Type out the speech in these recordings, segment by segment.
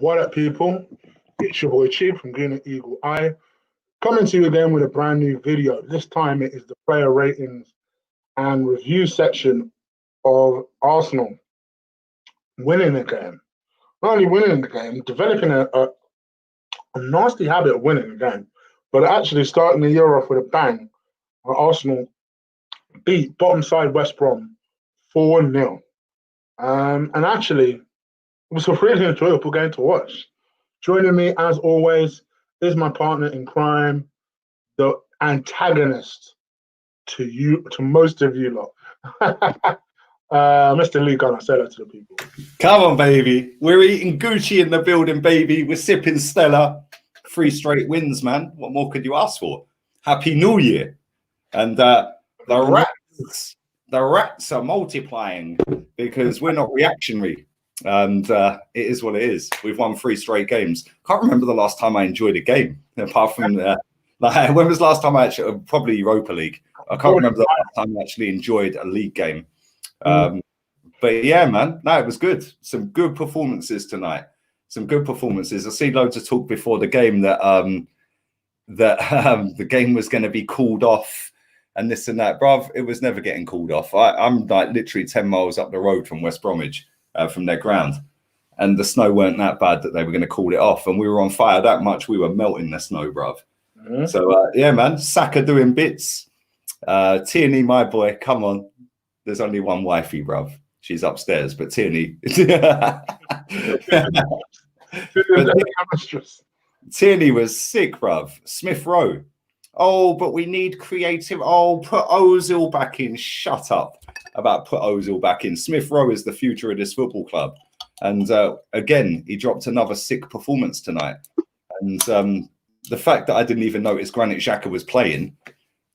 What up, people? It's your boy Chief from Green and Eagle Eye, coming to you again with a brand new video. This time it is the player ratings and review section of Arsenal winning the game. Not only winning the game, developing a nasty habit of winning the game, but actually starting the year off with a bang. Arsenal beat bottom side West Brom 4-0. And actually, it was a really enjoyable game to watch. Joining me, as always, is my partner in crime, the antagonist to most of you lot. Mr. Lee Gunner, say that to the people. Come on, baby. We're eating Gucci in the building, baby. We're sipping Stella. 3 straight wins, man. What more could you ask for? Happy New Year. And the rats are multiplying because we're not reactionary. And it is what it is. We've won 3 straight games. Can't remember the last time I enjoyed a game, apart from when was the last time I actually, probably Europa League. I can't remember the last time I actually enjoyed a league game. But yeah, man, no, it was good. Some good performances tonight. Some good performances. I see loads of talk before the game that the game was going to be called off and this and that. Bruv, it was never getting called off. I'm like literally 10 miles up the road from West Bromwich, from their ground. And the snow weren't that bad that they were going to call it off. And we were on fire that much, we were melting the snow, bruv. So, yeah, man, Saka doing bits. Tierney, my boy, come on. There's only one wifey, bruv. She's upstairs, but Tierney. Tierney was sick, bruv. Smith Rowe. Oh, but we need creative. Oh, put Ozil back in. Shut up about put Ozil back in. Smith Rowe is the future of this football club. And again, he dropped another sick performance tonight. And the fact that I didn't even notice Granit Xhaka was playing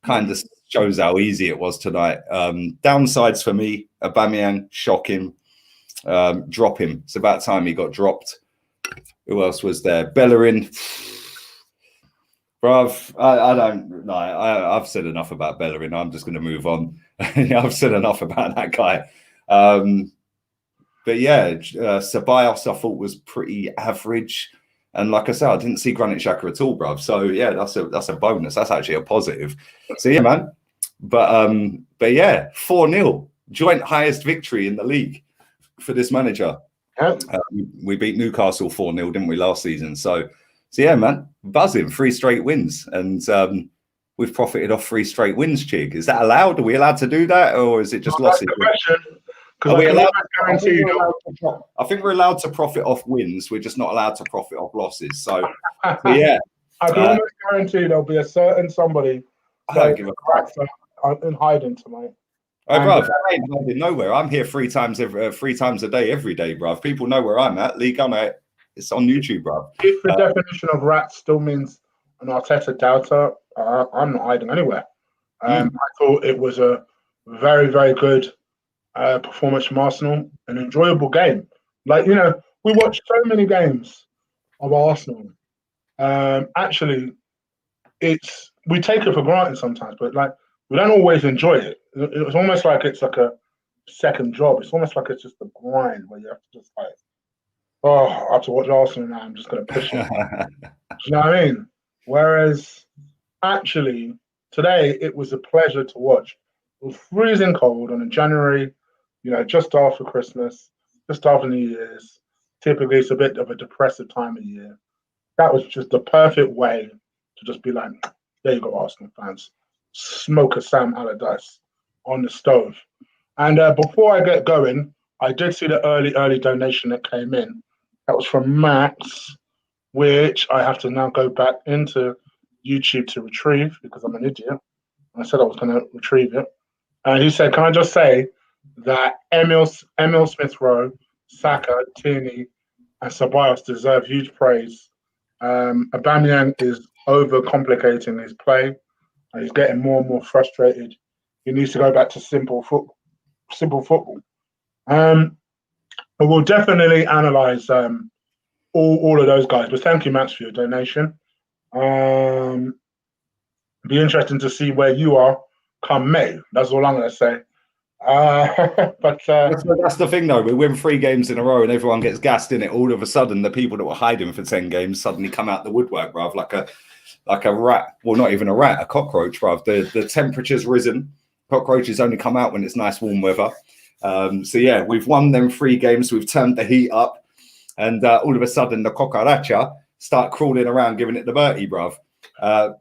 kind of shows how easy it was tonight. Downsides for me, Aubameyang, shock him, drop him. It's about time he got dropped. Who else was there? Bellerin. Bruv, I don't know. I've said enough about Bellerin. I'm just going to move on. I've said enough about that guy. But yeah, Ceballos I thought was pretty average. And like I said, I didn't see Granit Xhaka at all, bruv. So yeah, that's a bonus. That's actually a positive. So yeah, man. But yeah, 4-0, joint highest victory in the league for this manager. We beat Newcastle 4-0, didn't we, last season? So yeah, man, buzzing, 3 straight wins, and we've profited off 3 straight wins. Chig, is that allowed? Are we allowed to do that, or is it just losses? Are we allowed? I think we're allowed to profit off wins. We're just not allowed to profit off losses. So yeah, I can almost guarantee there'll be a certain somebody in hiding tonight. Oh, bruv, I ain't hiding nowhere. I'm here 3 times a day, every day, bruv. People know where I'm at. Lee Gunner, it's on YouTube, bruv. If the definition of rat still means an Arteta doubter, I'm not hiding anywhere. I thought it was a very, very good performance from Arsenal, an enjoyable game. Like, we watched so many games of Arsenal. Actually, we take it for granted sometimes, but like we don't always enjoy it. It's almost like it's like a second job. It's almost like it's just a grind where you have to just like, oh, I have to watch Arsenal now. I'm just going to push it. Do you know what I mean? Whereas, actually, today it was a pleasure to watch. It was freezing cold on a January, just after Christmas, just after New Year's. Typically, it's a bit of a depressive time of year. That was just the perfect way to just be like, there you go, Arsenal fans. Smoke a Sam Allardyce on the stove. And before I get going, I did see the early donation that came in. That was from Max, which I have to now go back into YouTube to retrieve because I'm an idiot. I said I was going to retrieve it. And he said, can I just say that Emil Smith-Rowe, Saka, Tierney, and Ceballos deserve huge praise. Aubameyang is overcomplicating his play. He's getting more and more frustrated. He needs to go back to simple football. But we'll definitely analyze all of those guys. But thank you, Max, for your donation. Be interesting to see where you are come May. That's all I'm going to say. But That's the thing, though. We win 3 games in a row, and everyone gets gassed in it. All of a sudden, the people that were hiding for 10 games suddenly come out the woodwork, bruv, like a rat. Well, not even a rat, a cockroach, bruv. The temperature's risen. Cockroaches only come out when it's nice warm weather. So yeah, we've won them 3 games. We've turned the heat up, and all of a sudden, the cucaracha start crawling around, giving it the Bertie, bruv.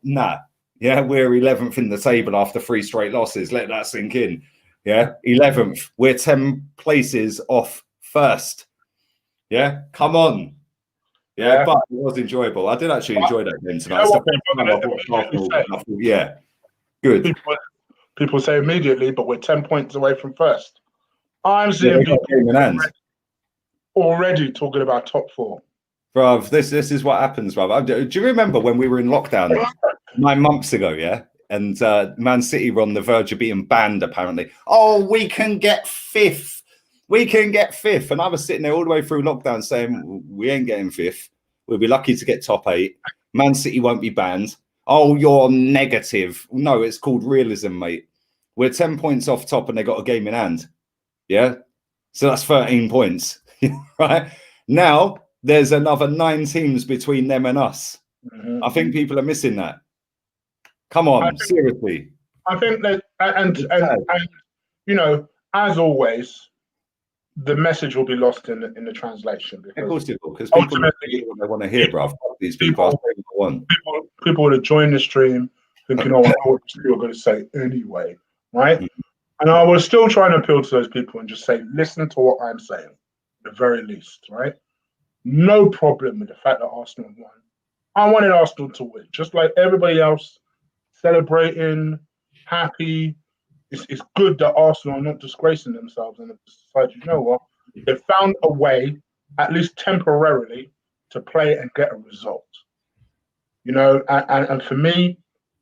Nah, yeah, we're 11th in the table after 3 straight losses. Let that sink in. Yeah, 11th. We're 10 places off first. Yeah, come on. Yeah, but it was enjoyable. I did actually enjoy that game tonight. Yeah, good. People say immediately, but we're 10 points away from first. I'm seeing people already talking about top 4. Bruv, this is what happens, bruv. Do you remember when we were in lockdown 9 months ago, yeah? And Man City were on the verge of being banned, apparently. Oh, we can get 5th. We can get 5th. And I was sitting there all the way through lockdown saying, we ain't getting 5th. We'll be lucky to get top 8. Man City won't be banned. Oh, you're negative. No, it's called realism, mate. We're 10 points off top and they got a game in hand. Yeah? So that's 13 points. Right? Now, there's another 9 teams between them and us. Mm-hmm. I think people are missing that. Come on, seriously. I think that, and you know, as always, the message will be lost in the translation. Because of course it will, because people know what they want to hear, bruv. These people would have joined the stream thinking, oh, I know what you're going to say anyway, right? Mm-hmm. And I was still trying to appeal to those people and just say, listen to what I'm saying, at the very least, right? No problem with the fact that Arsenal won. I wanted Arsenal to win, just like everybody else. Celebrating, happy. It's good that Arsenal are not disgracing themselves and have decided, you know what, they found a way, at least temporarily, to play and get a result. You know, and for me,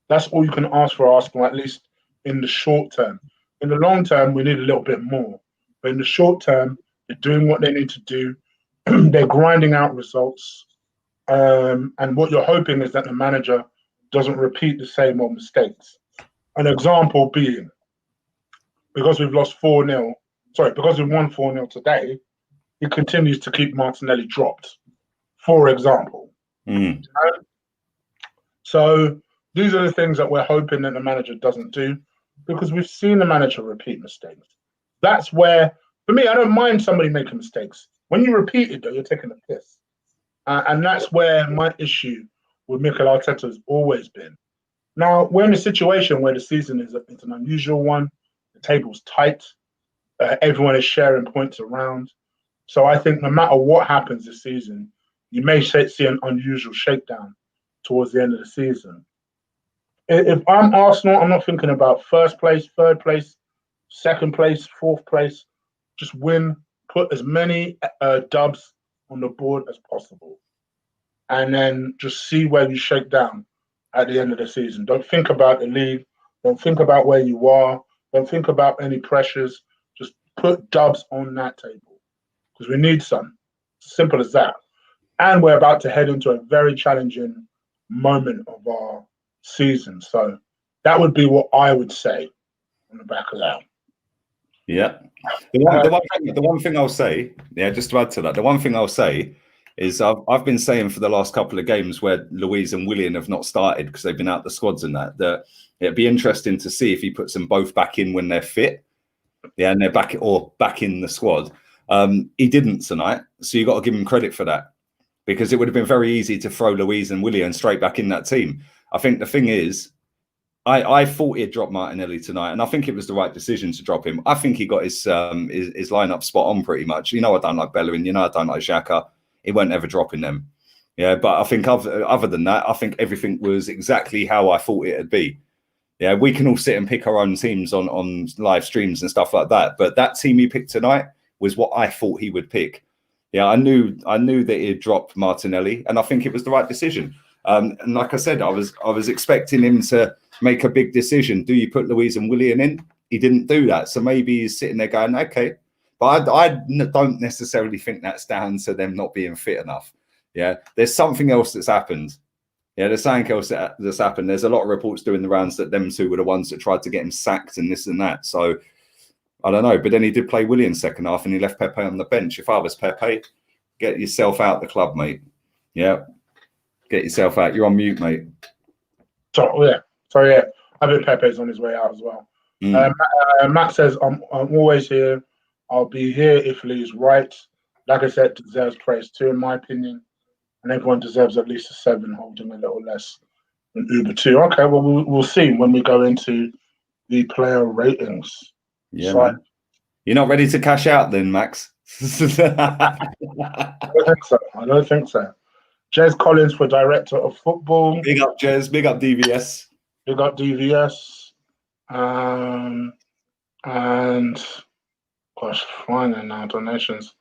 that's all you can ask for Arsenal, at least in the short term. In the long term, we need a little bit more. But in the short term, they're doing what they need to do. They're grinding out results. And what you're hoping is that the manager doesn't repeat the same old mistakes. An example being, because we've lost 4-0, because we've won 4-0 today, he continues to keep Martinelli dropped, for example. Mm. So these are the things that we're hoping that the manager doesn't do, because we've seen the manager repeat mistakes. That's where, for me, I don't mind somebody making mistakes. When you repeat it, though, you're taking a piss. And that's where my issue with Mikel Arteta has always been. Now, we're in a situation where the season is an unusual one. The table's tight. Everyone is sharing points around. So I think no matter what happens this season, you may see an unusual shakedown towards the end of the season. If I'm Arsenal, I'm not thinking about first place, third place, second place, fourth place. Just win, put as many dubs on the board as possible. And then just see where you shake down at the end of the season. Don't think about the league. Don't think about where you are. Don't think about any pressures. Just put dubs on that table because we need some. Simple as that. And we're about to head into a very challenging moment of our season. So that would be what I would say on the back of that. Yeah. The one thing I'll say, just to add to that, the one thing I'll say is I've been saying for the last couple of games where Luiz and Willian have not started because they've been out the squads and that it'd be interesting to see if he puts them both back in when they're fit. Yeah, and they're back in the squad. He didn't tonight, so you got to give him credit for that because it would have been very easy to throw Luiz and Willian straight back in that team. I think the thing is, I thought he'd drop Martinelli tonight, and I think it was the right decision to drop him. I think he got his lineup spot on pretty much. You know, I don't like Bellerin. You know, I don't like Saka. He won't ever drop in them. Yeah, but I think other than that, I think everything was exactly how I thought it'd be. Yeah, we can all sit and pick our own teams on live streams and stuff like that. But that team he picked tonight was what I thought he would pick. Yeah, I knew that he'd drop Martinelli, and I think it was the right decision. And like I said, I was expecting him to make a big decision. Do you put Luiz and Willian in? He didn't do that. So maybe he's sitting there going, okay. But I don't necessarily think that's down to them not being fit enough. Yeah, there's something else that's happened. Yeah, there's something else that's happened. There's a lot of reports doing the rounds that them two were the ones that tried to get him sacked and this and that. So I don't know. But then he did play Willian second half and he left Pepe on the bench. If I was Pepe, get yourself out the club, mate. Yeah. Get yourself out. You're on mute, mate. So yeah. I think Pepe's on his way out as well. Matt says, I'm always here. I'll be here if Lee's right. Like I said, deserves praise too, in my opinion. And everyone deserves at least a 7, holding a little less than Uber 2. Okay, well, we'll see when we go into the player ratings. Yeah, man. You're not ready to cash out then, Max? I don't think so. Jez Collins for Director of Football. Big up, Jez. Big up, DVS. Big up, DVS. And gosh, finding now donations.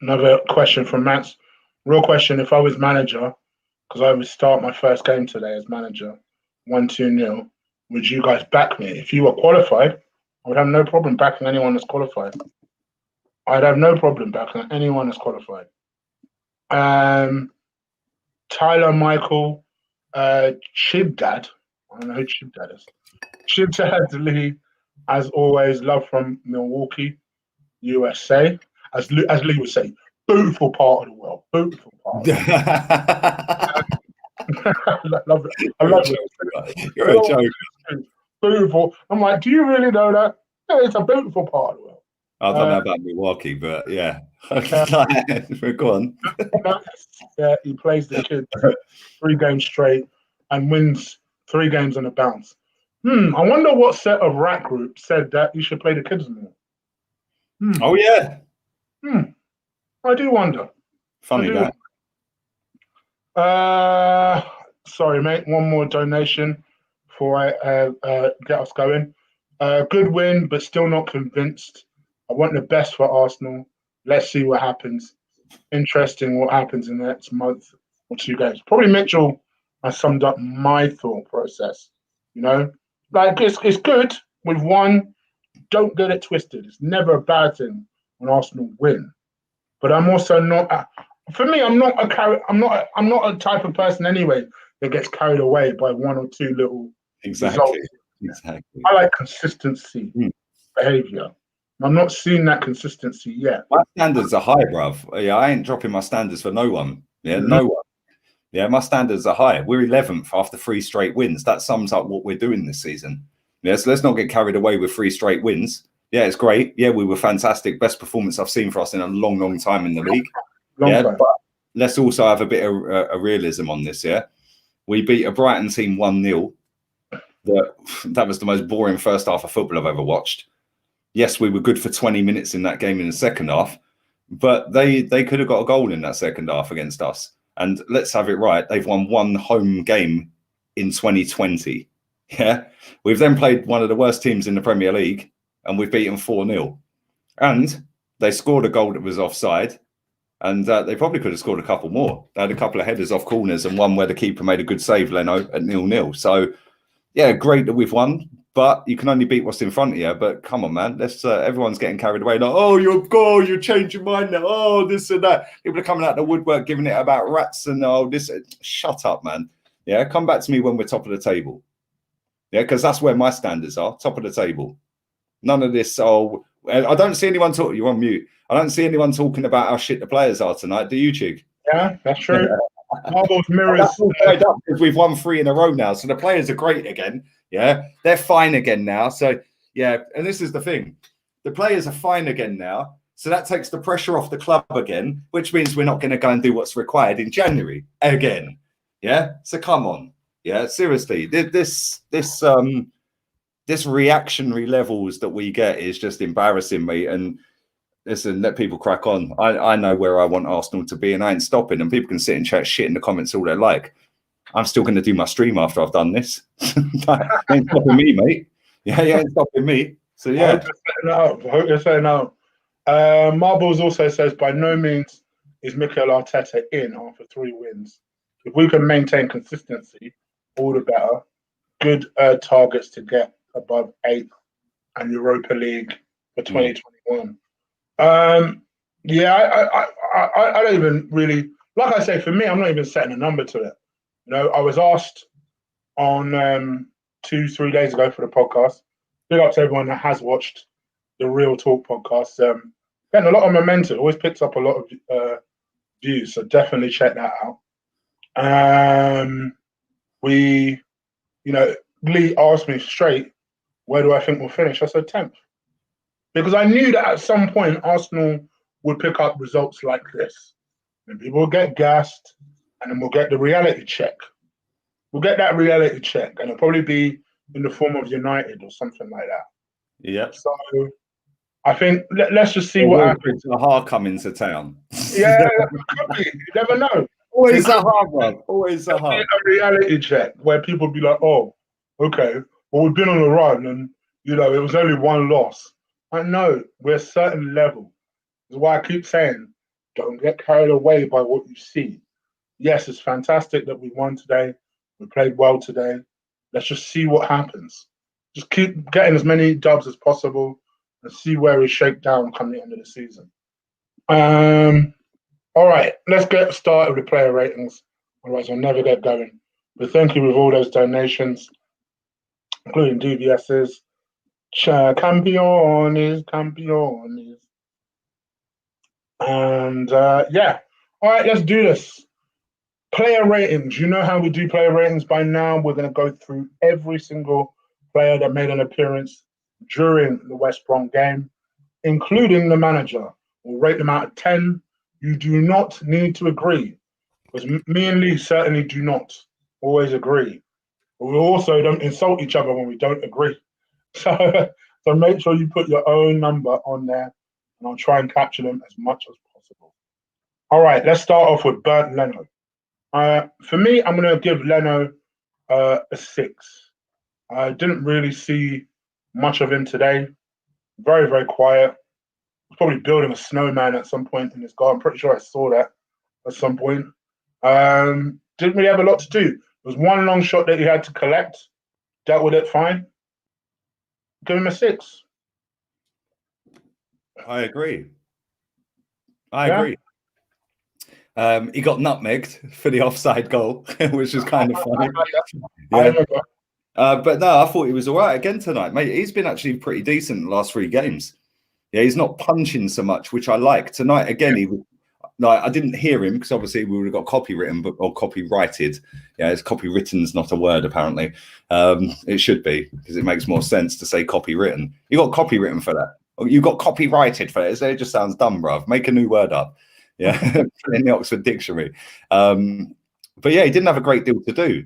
Another question from Max. Real question: if I was manager, because I would start my first game today as manager, 1-2-0, would you guys back me? If you were qualified, I would have no problem backing anyone that's qualified. I'd have no problem backing anyone that's qualified. Tyler Michael, Chibdad. I don't know who Chibdad is. Chibdad Lee, as always, love from Milwaukee, USA. As Lee would say, beautiful part of the world. Beautiful part. I love it. I love it. You're a joke. Beautiful. I'm like, do you really know that? Yeah, it's a beautiful part of the world. I don't know about Milwaukee, but yeah. Go on. Yeah, he plays the kids 3 games straight and wins 3 games on a bounce. I wonder what set of rat group said that you should play the kids more. Oh, yeah. I do wonder. Funny that. Sorry, mate. One more donation before I get us going. Good win, but still not convinced. I want the best for Arsenal. Let's see what happens. Interesting what happens in the next month or 2 games. Probably Mitchell has summed up my thought process. You know, like it's good. We've won. Don't get it twisted. It's never a bad thing when Arsenal win. But I'm also not. For me, I'm not a type of person anyway that gets carried away by 1 or 2 little results. Exactly. I like consistency, behaviour. I'm not seeing that consistency yet. My standards are high, bruv. Yeah, I ain't dropping my standards for no one. Yeah, no one. Yeah, my standards are high. We're 11th after 3 straight wins. That sums up what we're doing this season. Yeah, so let's not get carried away with 3 straight wins. Yeah, it's great. Yeah, we were fantastic. Best performance I've seen for us in a long, long time in the league. But let's also have a bit of a realism on this, yeah? We beat a Brighton team 1-0. That was the most boring first half of football I've ever watched. Yes, we were good for 20 minutes in that game in the second half, but they could have got a goal in that second half against us. And let's have it right. They've won 1 home game in 2020. Yeah. We've then played one of the worst teams in the Premier League and we've beaten 4-0. And they scored a goal that was offside. And they probably could have scored a couple more. They had a couple of headers off corners and one where the keeper made a good save, Leno, at 0-0. So, yeah, great that we've won. But you can only beat what's in front of you. But come on, man. Let's. Everyone's getting carried away. Like, oh, you're changing your mind now. Oh, this and that. People are coming out the woodwork, giving it about rats and this. Shut up, man. Yeah, come back to me when we're top of the table. Yeah, because that's where my standards are. Top of the table. None of this. Oh, I don't see anyone talking. You're on mute. I don't see anyone talking about how shit the players are tonight. Do you, Chig? Yeah, that's true. Marbles mirrors. Because we've won 3 in a row now, so the players are great again. Yeah, they're fine again now. So yeah, and this is the thing: the players are fine again now. So that takes the pressure off the club again, which means we're not going to go and do what's required in January again. Yeah. So come on. Yeah, seriously, this reactionary levels that we get is just embarrassing me. And listen, let people crack on. I know where I want Arsenal to be and I ain't stopping. And people can sit and chat shit in the comments all they like. I'm still going to do my stream after I've done this. You ain't stopping me, mate. Yeah, you ain't stopping me. So, yeah. I hope you're saying no. Marbles also says, by no means is Mikel Arteta in after 3 wins. If we can maintain consistency, all the better. Good targets to get above 8th and Europa League for 2021. Yeah, I don't even really, like I say, for me, I'm not even setting a number to it. You know, I was asked on 2-3 days ago for the podcast. Big up to everyone that has watched the Real Talk podcast. Getting a lot of momentum. Always picks up a lot of views, so definitely check that out. Lee asked me straight, where do I think we'll finish? I said 10th. Because I knew that at some point Arsenal would pick up results like this. And people will get gassed, and then we'll get the reality check. We'll get that reality check, and it'll probably be in the form of United or something like that. Yeah. So I think let's just see what happens. Zaha coming to town. Yeah, could be. You never know. Always Zaha, bro. Always Zaha. A reality check where people be like, "Oh, okay, well we've been on a run, and it was only one loss." I know we're a certain level. That's why I keep saying, don't get carried away by what you see. Yes, it's fantastic that we won today. We played well today. Let's just see what happens. Just keep getting as many dubs as possible and see where we shake down come the end of the season. All right, let's get started with the player ratings. Otherwise, I'll never get going. But thank you with all those donations, including DVS's. Campeones. And yeah. All right, let's do this. Player ratings. You know how we do player ratings by now. We're going to go through every single player that made an appearance during the West Brom game, including the manager. We'll rate them out of 10. You do not need to agree, because me and Lee certainly do not always agree. But we also don't insult each other when we don't agree. So make sure you put your own number on there, and I'll try and capture them as much as possible. All right, let's start off with Bernd Leno. For me, I'm going to give Leno a 6. I didn't really see much of him today. Very, very quiet. Was probably building a snowman at some point in his garden. I'm pretty sure I saw that at some point. Didn't really have a lot to do. There was one long shot that he had to collect. Dealt with it fine. Give him a 6. I agree. He got nutmegged for the offside goal, which was kind of funny. Yeah. But no, I thought he was all right again tonight, mate. He's been actually pretty decent in the last 3 games. Yeah, he's not punching so much, which I like. Tonight, again, I didn't hear him because obviously we would have got copywritten or copyrighted. Yeah, it's copywritten's not a word, apparently. It should be, because it makes more sense to say copywritten. You got copywritten for that. You got copyrighted for it. It just sounds dumb, bruv. Make a new word up. Yeah, in the Oxford Dictionary. But yeah, he didn't have a great deal to do.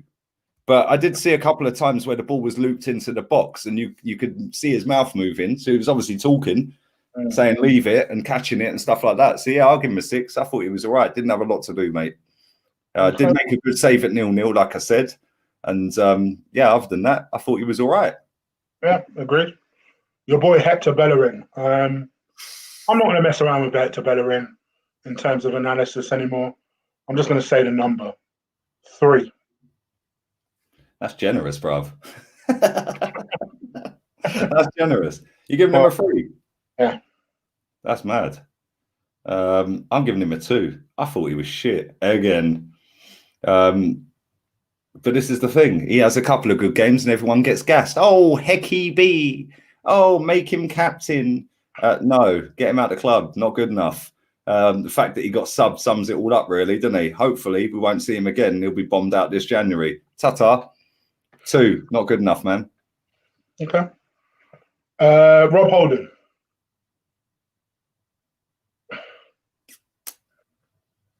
But I did see a couple of times where the ball was looped into the box and you could see his mouth moving. So he was obviously talking, saying leave it and catching it and stuff like that. So yeah, I'll give him a 6. I thought he was all right. Didn't have a lot to do, mate. Did make a good save at 0-0, like I said. And yeah, other than that, I thought he was all right. Yeah, agreed. Your boy Hector Bellerin. I'm not going to mess around with Hector Bellerin in terms of analysis anymore. I'm just going to say the number 3. That's generous, bruv. That's generous. You giving him a 3? Yeah. That's mad. I'm giving him a 2. I thought he was shit again. But this is the thing. He has a couple of good games and everyone gets gassed. Oh, Hecky B. Oh, make him captain. No, get him out of the club. Not good enough. The fact that he got subbed sums it all up, really, doesn't he? Hopefully, we won't see him again. He'll be bombed out this January. Ta-ta. 2, not good enough, man. Okay. Rob Holding.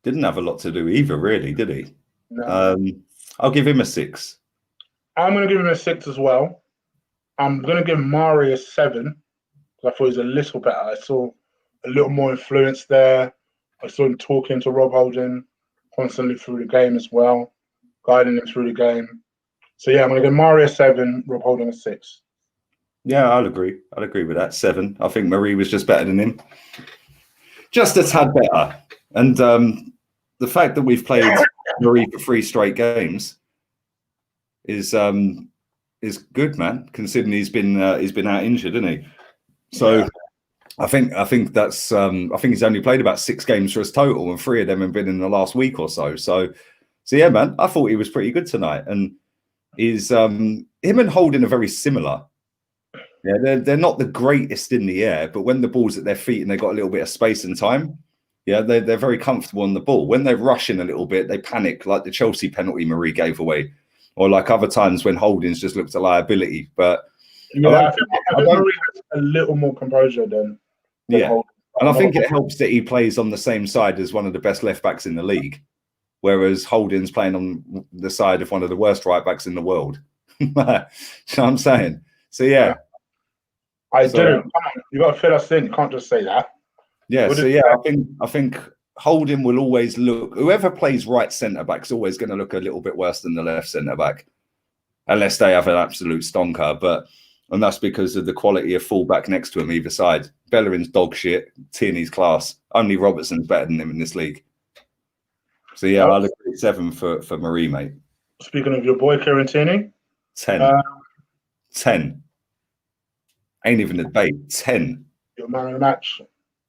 Didn't have a lot to do either, really, did he? No. I'll give him a 6. I'm going to give him a 6 as well. I'm going to give Mari a 7. I thought he was a little better. I saw a little more influence there. I saw him talking to Rob Holding constantly through the game as well, guiding him through the game. So yeah, I'm going to give Mari a 7, Rob Holding a 6. Yeah, I'll agree. I'd agree with that. 7. I think Marie was just better than him. Just a tad better. And the fact that we've played Marie for 3 straight games is good, man. Considering he's been out injured, isn't he? So yeah. I think that's I think he's only played about 6 games for us total, and 3 of them have been in the last week or so. So yeah, man, I thought he was pretty good tonight, and his him and Holding are very similar. Yeah, they're not the greatest in the air, but when the ball's at their feet and they've got a little bit of space and time, yeah, they're very comfortable on the ball. When they're rushing a little bit, they panic, like the Chelsea penalty Marie gave away, or like other times when Holding's just looked a liability. But yeah, I think Marie has a little more composure than Holding. And I think it helps that he plays on the same side as one of the best left backs in the league, whereas Holding's playing on the side of one of the worst right backs in the world. You know what I'm saying? So yeah. I do. Come on, you got to fill us in. You can't just say that. Yeah. So yeah, I think Holding will always look. Whoever plays right centre back is always going to look a little bit worse than the left centre back, unless they have an absolute stonker. And that's because of the quality of fullback next to him either side. Bellerin's dog shit. Tierney's class. Only Robertson's better than him in this league. So yeah, I look at 7 for Marie, mate. Speaking of your boy Kieran Tierney, 10. 10. Ain't even a debate. 10. Your man of the match.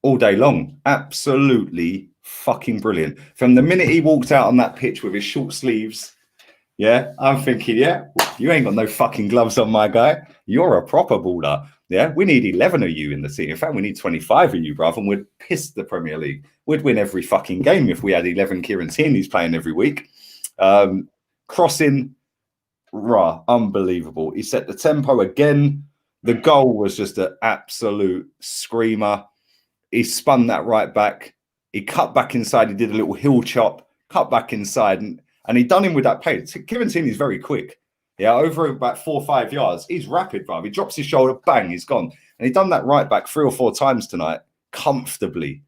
All day long. Absolutely fucking brilliant. From the minute he walked out on that pitch with his short sleeves, yeah, I'm thinking, yeah, you ain't got no fucking gloves on, my guy. You're a proper baller. Yeah, we need 11 of you in the team. In fact, we need 25 of you, bruv, and we'd piss the Premier League. We'd win every fucking game if we had 11 Kieran Tierney's playing every week. Crossing, unbelievable. He set the tempo again. The goal was just an absolute screamer. He spun that right back. He cut back inside. He did a little heel chop, cut back inside, and he done him with that pace. Kieran Tierney's very quick. Yeah, over about 4 or 5 yards. He's rapid, bruv. He drops his shoulder, bang, he's gone. And he done that right back 3 or 4 times tonight, comfortably.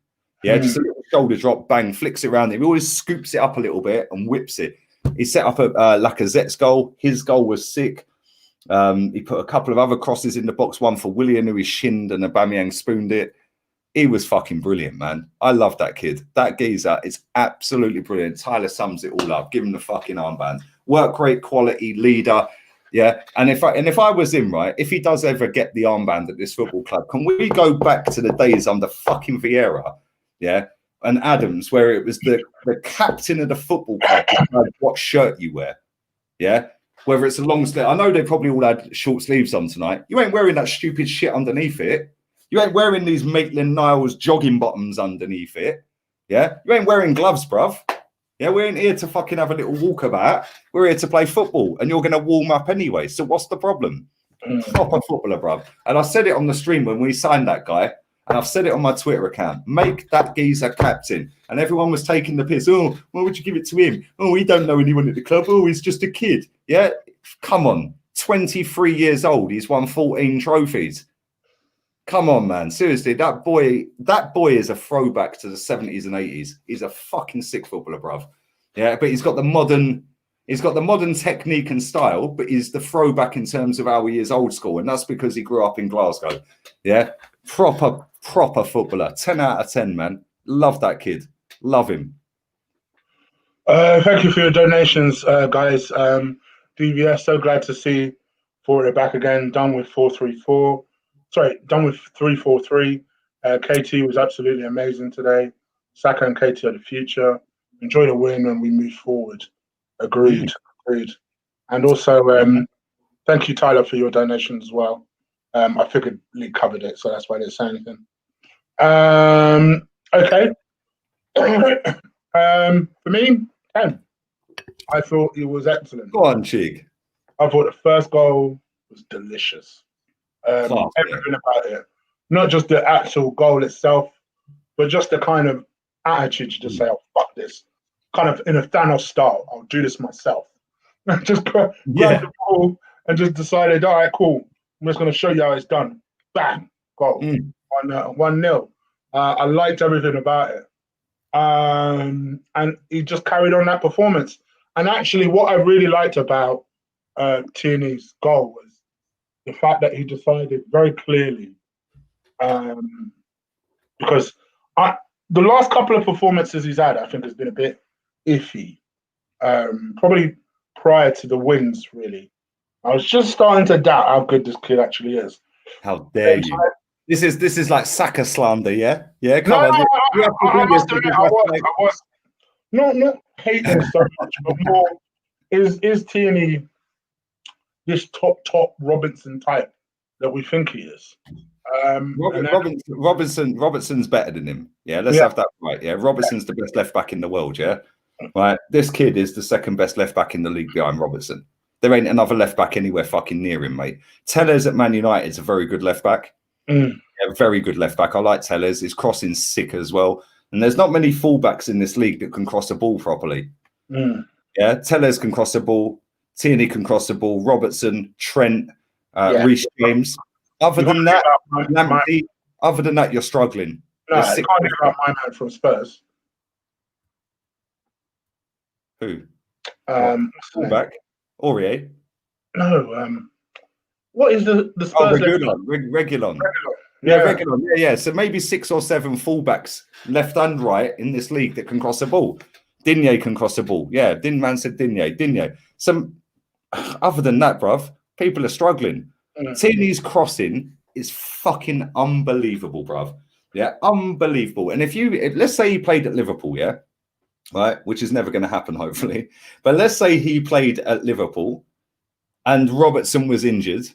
Yeah, just a little shoulder drop, bang, flicks it around. He always scoops it up a little bit and whips it. He set up a Lacazette's goal. His goal was sick. He put a couple of other crosses in the box, one for Willian, who he shinned, and Aubameyang spooned it. He was fucking brilliant, man. I love that kid. That geezer is absolutely brilliant. Tyler sums it all up. Give him the fucking armband. Work rate, quality, leader. Yeah. And if I was him, right, if he does ever get the armband at this football club, can we go back to the days under fucking Vieira, yeah, and Adams, where it was the captain of the football club what shirt you wear, yeah? Whether it's a long sleeve. I know they probably all had short sleeves on tonight. You ain't wearing that stupid shit underneath it. You ain't wearing these Maitland-Niles jogging bottoms underneath it. Yeah? You ain't wearing gloves, bruv. Yeah, we ain't here to fucking have a little walkabout. We're here to play football, and you're going to warm up anyway. So what's the problem? Proper footballer, bruv. And I said it on the stream when we signed that guy, and I've said it on my Twitter account. Make that geezer captain. And everyone was taking the piss. Oh, why would you give it to him? Oh, we don't know anyone at the club. Oh, he's just a kid. Yeah? Come on. 23 years old. He's won 14 trophies. Come on, man. Seriously, that boy is a throwback to the 70s and 80s. He's a fucking sick footballer, bruv. Yeah, but he's got the modern technique and style, but he's the throwback in terms of how he is old school. And that's because he grew up in Glasgow. Yeah. Proper footballer. 10 out of 10, man. Love that kid. Love him. Thank you for your donations, guys. DVS, so glad to see Forward back again, done with 4-3-4. Sorry, done with 3-4-3. KT was absolutely amazing today. Saka and KT are the future. Enjoy the win and we move forward. Agreed. And also, thank you, Tyler, for your donations as well. I figured Lee covered it, so that's why I didn't say anything. Okay. For me, 10. I thought it was excellent. Go on, Cheek. I thought the first goal was delicious. Everything about it. Not just the actual goal itself, but just the kind of attitude to just say, oh, fuck this. Kind of in a Thanos style, I'll do this myself. Just grabbed the ball and just decided, all right, cool. I'm just going to show you how it's done. Bang, goal. 1-0. I liked everything about it. And he just carried on that performance. And actually, what I really liked about Tierney's goal was the fact that he decided very clearly, because the last couple of performances he's had, I think, has been a bit iffy. Probably prior to the wins, really. I was just starting to doubt how good this kid actually is. How dare you? This is like Saka slander, yeah? Yeah, come on. I must admit, I was not hating so much, but more is Tierney this top Robinson type that we think he is. Robertson's better than him. Yeah, let's have that right. Yeah, Robertson's the best left back in the world. Yeah, right. This kid is the second best left back in the league behind Robertson. There ain't another left back anywhere fucking near him, mate. Tellers at Man United's a very good left back. Yeah, very good left back. I like Tellers. His crossing's sick as well. And there's not many fullbacks in this league that can cross a ball properly. Yeah, Tellers can cross a ball. Tierney can cross the ball. Robertson, Trent, Reece James. Other than that, you're struggling. No, I can't hear about my man from Spurs. Who? Fullback. Aurier. No. What is the Spurs? Reguilon. Yeah, Reguilon. Yeah. So maybe 6 or 7 fullbacks, left and right, in this league that can cross a ball. Digne can cross a ball. Yeah, man said Digne. Some other than that, bruv, people are struggling. Tierney's crossing is fucking unbelievable, bruv. Yeah, unbelievable. And if let's say he played at Liverpool, yeah, right, which is never going to happen, hopefully. But let's say he played at Liverpool and Robertson was injured.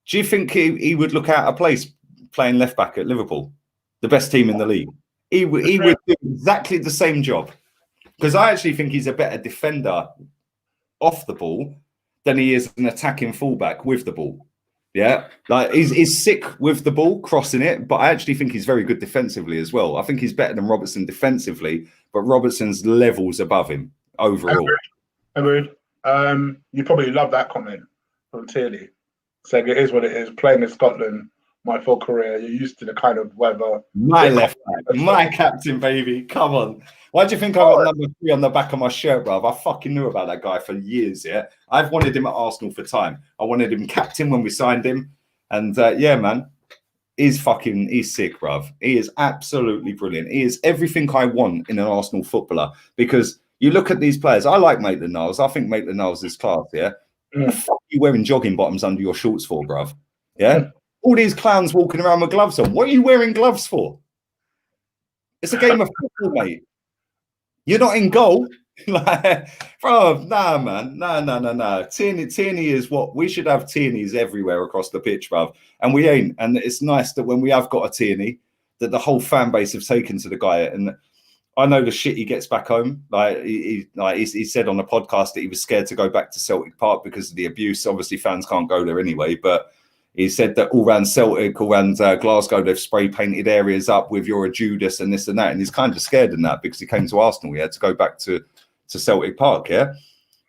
Do you think he would look out of place playing left back at Liverpool, the best team in the league? He would do exactly the same job. Because I actually think he's a better defender off the ball than he is an attacking fullback with the ball. Yeah, like he's sick with the ball, crossing it, but I actually think he's very good defensively as well. I think he's better than Robertson defensively, but Robertson's levels above him overall. Agreed. You probably love that comment from Tierney, saying it is what it is. Playing in Scotland, my full career, you're used to the kind of weather. My left back, my captain, baby. Come on. Why do you think I got number 3 on the back of my shirt, bruv? I fucking knew about that guy for years, yeah? I've wanted him at Arsenal for time. I wanted him captain when we signed him. And yeah, man, he's sick, bruv. He is absolutely brilliant. He is everything I want in an Arsenal footballer. Because you look at these players, I like Maitland-Niles. I think Maitland-Niles is class, yeah? What the fuck are you wearing jogging bottoms under your shorts for, bruv? Yeah? All these clowns walking around with gloves on. What are you wearing gloves for? It's a game of football, mate. You're not in goal. Like, bro, nah, man. Nah. Tierney is what we should have. Tierneys everywhere across the pitch, bruv. And we ain't. And it's nice that when we have got a Tierney, that the whole fan base have taken to the guy. And I know the shit he gets back home. Like he said on the podcast that he was scared to go back to Celtic Park because of the abuse. Obviously, fans can't go there anyway. But he said that all around Celtic, all around Glasgow, they've spray painted areas up with "You're a Judas" and this and that. And he's kind of scared in that because he came to Arsenal. He had to go back to Celtic Park. Yeah,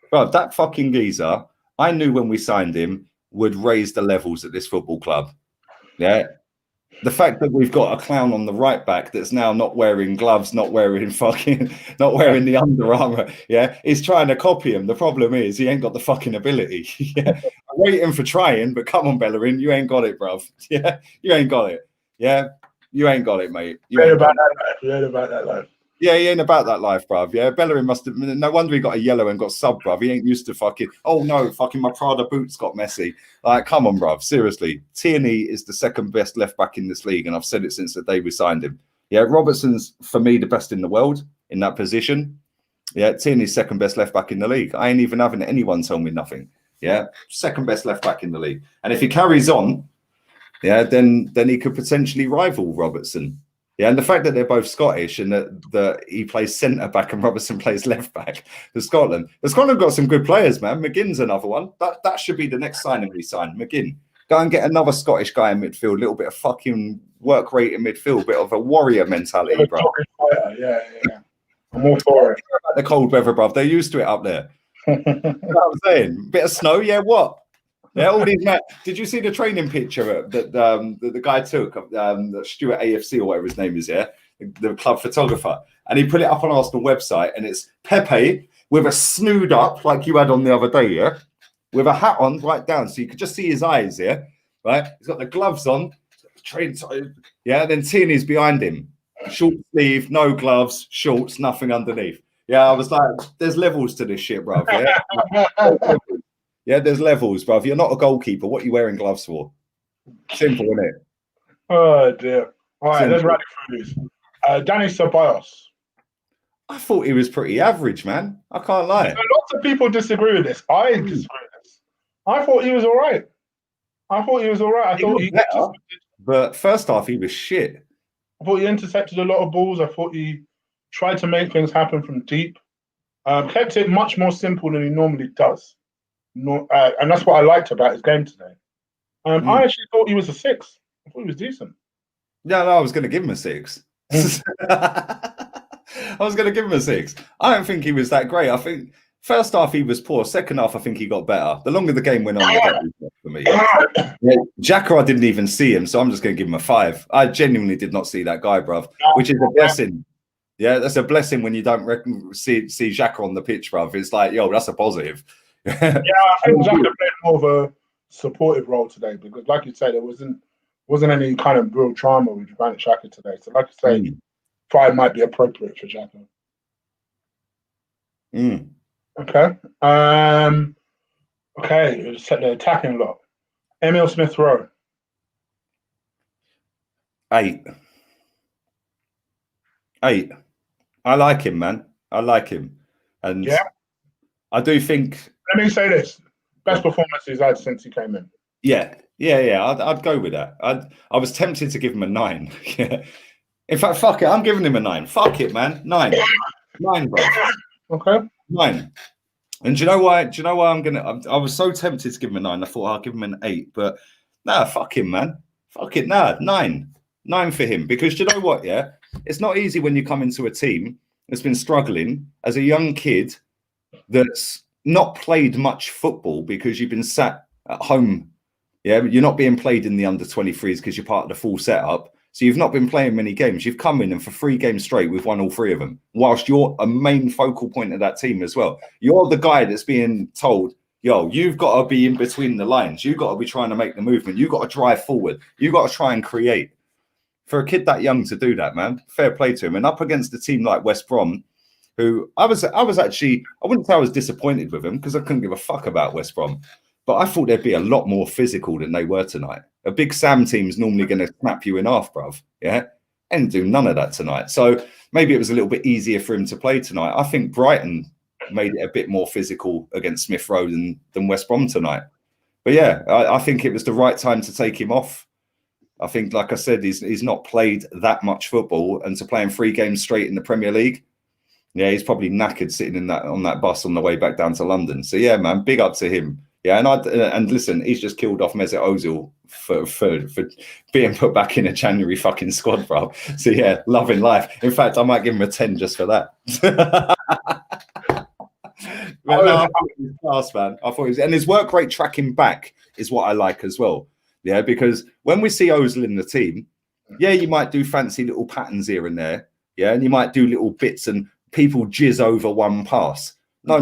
but that fucking geezer, I knew when we signed him, would raise the levels at this football club. Yeah. The fact that we've got a clown on the right back that's now not wearing gloves, not wearing the Under Armour, yeah, is trying to copy him. The problem is he ain't got the fucking ability. Yeah, I'm waiting for trying, but come on, Bellerin, you ain't got it, bruv. Yeah, you ain't got it. Yeah, you ain't got it, mate. You ain't about that life. Yeah, he ain't about that life, bruv. Yeah, Bellerin must have. No wonder he got a yellow and got sub, bruv. He ain't used to fucking. Oh no, fucking my Prada boots got messy. Like, come on, bruv. Seriously, Tierney is the second best left back in this league, and I've said it since the day we signed him. Yeah, Robertson's for me the best in the world in that position. Yeah, Tierney's second best left back in the league. I ain't even having anyone tell me nothing. Yeah, second best left back in the league, and if he carries on, yeah, then he could potentially rival Robertson. Yeah, and the fact that they're both Scottish and that he plays centre back and Robertson plays left back for Scotland. But Scotland got some good players, man. McGinn's another one. That should be the next signing we sign. McGinn. Go and get another Scottish guy in midfield, a little bit of fucking work rate in midfield, bit of a warrior mentality, bro. Yeah. I'm all for it. The cold weather, bro. They're used to it up there. You know what I'm saying? Bit of snow, yeah, what? Yeah, all these men. Did you see the training picture that the guy took of the Stuart AFC or whatever his name is? Yeah, the club photographer, and he put it up on Arsenal website, and it's Pepe with a snood up like you had on the other day, yeah, with a hat on right down, so you could just see his eyes, yeah, right. He's got the gloves on, yeah. Then Tierney's behind him, short sleeve, no gloves, shorts, nothing underneath. Yeah, I was like, there's levels to this shit, bro. Yeah. Yeah, there's levels, bro. If you're not a goalkeeper, what are you wearing gloves for? Simple, isn't it? Oh, dear. All right, let's run through this. Dani Ceballos. I thought he was pretty average, man. I can't lie. Lots of people disagree with this. I disagree with this. I thought he was all right. I thought he was all right. He got better, but first half he was shit. I thought he intercepted a lot of balls. I thought he tried to make things happen from deep. Kept it much more simple than he normally does. And that's what I liked about his game today. I actually thought he was a 6. I thought he was decent. No, I was going to give him a 6. I was going to give him a 6. I don't think he was that great. I think first half he was poor. Second half, I think he got better. The longer the game went on, the better he got for me. Yeah, Xhaka, I didn't even see him, so I'm just going to give him a 5. I genuinely did not see that guy, bruv, which is a blessing. Yeah, that's a blessing when you don't see Xhaka on the pitch, bruv. It's like, yo, that's a positive. Yeah, I think Xhaka played more of a supportive role today because, like you said, there wasn't any kind of real drama with Granit Xhaka today. So, like you say, 5 might be appropriate for Xhaka. Okay. Okay, we'll set the attacking lot. Emil Smith-Rowe. 8. I like him, man. I like him. And yeah, I do think... Let me say this. Best performance he's had since he came in. Yeah. I'd go with that. I was tempted to give him a 9. In fact, fuck it. I'm giving him a 9. Fuck it, man. 9. 9, bro. Okay. 9. And do you know why? I was so tempted to give him a 9. I thought I'll give him an 8. But nah, fuck him, man. Fuck it. Nah, 9. 9 for him. Because do you know what? Yeah. It's not easy when you come into a team that's been struggling as a young kid that's not played much football because you've been sat at home. Yeah, you're not being played in the under-23s because you're part of the full setup. So you've not been playing many games. You've come in and for 3 games straight, we've won all 3 of them, whilst you're a main focal point of that team as well. You're the guy that's being told, yo, you've got to be in between the lines. You've got to be trying to make the movement. You've got to drive forward. You've got to try and create. For a kid that young to do that, man, fair play to him. And up against a team like West Brom, who I was actually, I wouldn't say I was disappointed with them because I couldn't give a fuck about West Brom. But I thought they'd be a lot more physical than they were tonight. A big Sam team's normally going to snap you in half, bruv. Yeah? And do none of that tonight. So maybe it was a little bit easier for him to play tonight. I think Brighton made it a bit more physical against Smith Rowe than West Brom tonight. But yeah, I think it was the right time to take him off. I think, like I said, he's not played that much football, and to play in 3 games straight in the Premier League, yeah, he's probably knackered sitting on that bus on the way back down to London. So yeah, man, big up to him. Yeah, and listen, he's just killed off Mesut Ozil for being put back in a January fucking squad, bro. So yeah, loving life. In fact, I might give him a 10 just for that. I thought he was class, man. I thought he was, and his work rate tracking back is what I like as well. Yeah, because when we see Ozil in the team, yeah, you might do fancy little patterns here and there. Yeah, and you might do little bits and people jizz over one pass. No.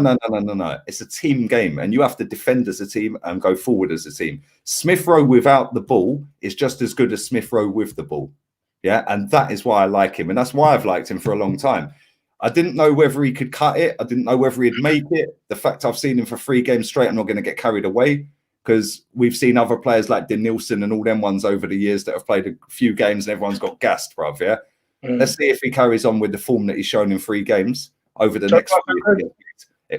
It's a team game, and you have to defend as a team and go forward as a team. Smith Rowe without the ball is just as good as Smith Rowe with the ball. Yeah, and that is why I like him, and that's why I've liked him for a long time. I didn't know whether he could cut it. I didn't know whether he'd make it. The fact I've seen him for 3 games straight, I'm not going to get carried away, because we've seen other players like Denilson and all them ones over the years that have played a few games and everyone's got gassed, bruv. Yeah, let's see if he carries on with the form that he's shown in 3 games over the next few years.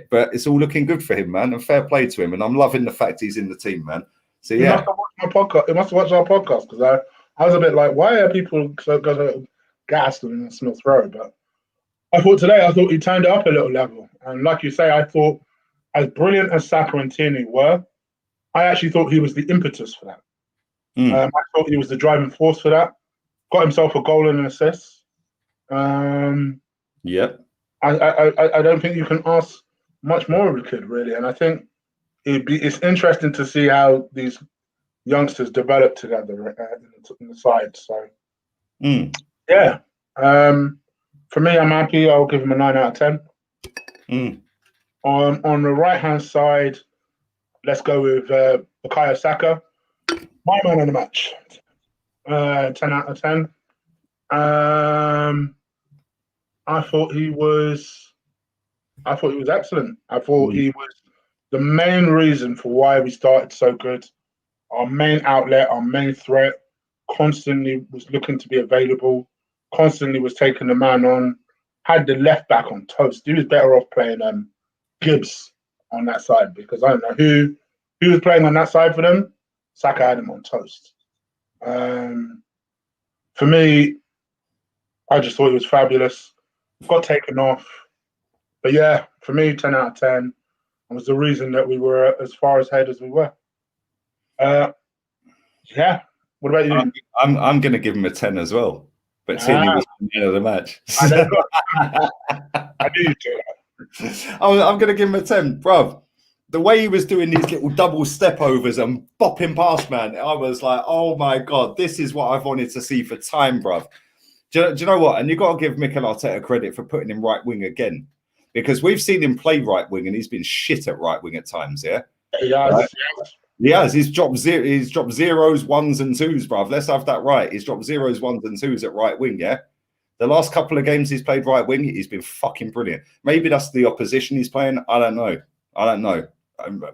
But it's all looking good for him, man, and fair play to him. And I'm loving the fact he's in the team, man. So yeah, he must have watched our podcast, because I was a bit like, why are people so gassed in Smith Rowe? But I thought he turned it up a little level, and like you say, I thought as brilliant as Saka and Tierney were, I actually thought he was the impetus for that. I thought he was the driving force for that. Got himself a goal and an assist. Yep. I don't think you can ask much more of a kid, really. And I think it's interesting to see how these youngsters develop together in the side. So, yeah. For me, I'm happy. I'll give him a 9 out of 10. On the right-hand side, let's go with Bukayo Saka. My man of the match. 10 out of 10. I thought he was excellent. I thought he was the main reason for why we started so good. Our main outlet, our main threat, constantly was looking to be available, constantly was taking the man on, had the left back on toast. He was better off playing Gibbs on that side, because I don't know who who was playing on that side for them, Saka had him on toast. For me, I just thought it was fabulous. Got taken off. But yeah, for me, 10 out of 10. It was the reason that we were as far ahead as we were. Yeah. What about you? I'm going to give him a 10 as well. But Tierney was the man of the match. I knew you'd do that. I'm going to give him a 10. Bruv, the way he was doing these little double step overs and bopping past, man, I was like, oh my God, this is what I've wanted to see for time, bruv. Do you know what? And you've got to give Mikel Arteta credit for putting him right wing again. Because we've seen him play right wing and he's been shit at right wing at times, yeah? He has. He's dropped zeros, ones and twos, bruv. Let's have that right. He's dropped zeros, ones and twos at right wing, yeah? The last couple of games he's played right wing, he's been fucking brilliant. Maybe that's the opposition he's playing. I don't know.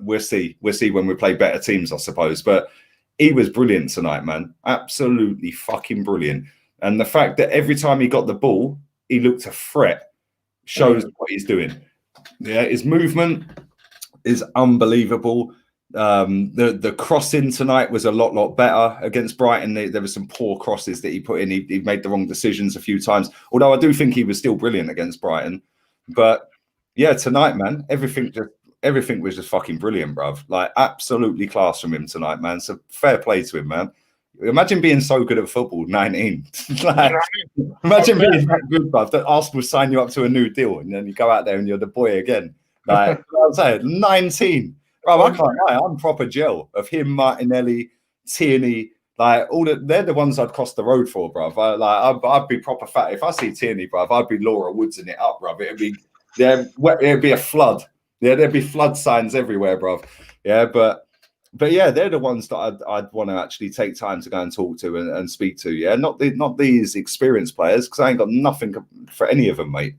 We'll see. We'll see when we play better teams, I suppose. But he was brilliant tonight, man. Absolutely fucking brilliant. And the fact that every time he got the ball, he looked a threat shows what he's doing. Yeah, his movement is unbelievable. The crossing tonight was a lot better against Brighton. There were some poor crosses that he put in. He made the wrong decisions a few times. Although I do think he was still brilliant against Brighton. But yeah, tonight, man, everything was just fucking brilliant, bruv. Like absolutely class from him tonight, man. So fair play to him, man. Imagine being so good at football, 19. Like, imagine being that good, bruv, that Arsenal sign you up to a new deal and then you go out there and you're the boy again. Like, I'm saying, 19. Bro, I can't lie. I'm proper gel of him, Martinelli, Tierney. Like, they're the ones I'd cross the road for, bruv. I'd be proper fat. If I see Tierney, bruv, I'd be Laura Woods-ing it up, bruv. It'd be a flood. Yeah, there'd be flood signs everywhere, bruv. Yeah, but yeah, they're the ones that I'd want to actually take time to go and talk to and speak to. Yeah, not these experienced players, because I ain't got nothing for any of them, mate.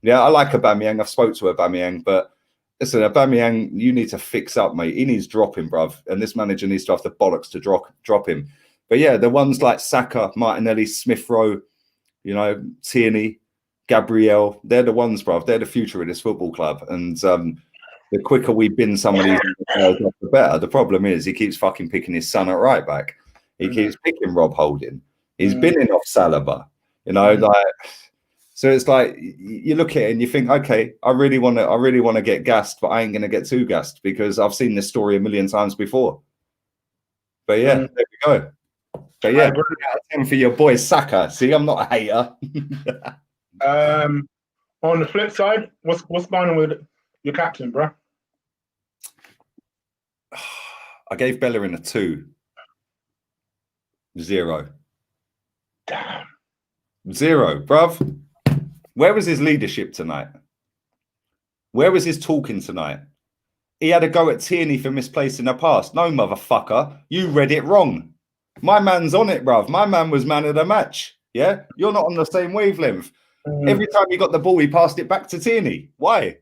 Yeah, I like Aubameyang. I've spoke to Aubameyang, but listen, Aubameyang, you need to fix up, mate. He needs dropping, bruv, and this manager needs to have the bollocks to drop him. But yeah, the ones like Saka, Martinelli, Smith Rowe, you know, Tierney, Gabriel, they're the ones, bruv. They're the future of this football club, and the quicker we bin somebody, the better. The problem is he keeps fucking picking his son at right back. He keeps picking Rob Holding. He's binning off Saliba. You know, like, so it's like you look at it and you think, okay, I really want to get gassed, but I ain't gonna get too gassed because I've seen this story a million times before. But yeah, there we go. But yeah, 10 for your boy Saka. See, I'm not a hater. On the flip side, what's going on with your captain, bro? I gave Bellerin a 2. 0. Damn. 0, bruv. Where was his leadership tonight? Where was his talking tonight? He had a go at Tierney for misplacing a pass. No, motherfucker. You read it wrong. My man's on it, bruv. My man was man of the match. Yeah? You're not on the same wavelength. Every time he got the ball, he passed it back to Tierney. Why?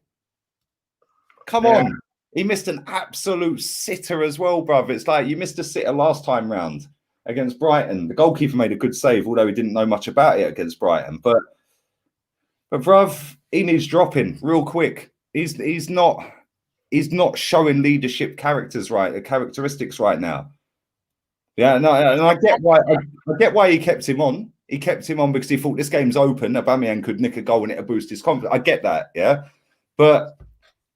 Come on. He missed an absolute sitter as well, bruv. It's like you missed a sitter last time round against Brighton. The goalkeeper made a good save, although he didn't know much about it against Brighton. But bruv, he needs dropping real quick. He's not showing leadership characteristics right now. Yeah, no, and I get why he kept him on. He kept him on because he thought this game's open. Aubameyang could nick a goal and it'll boost his confidence. I get that, yeah. But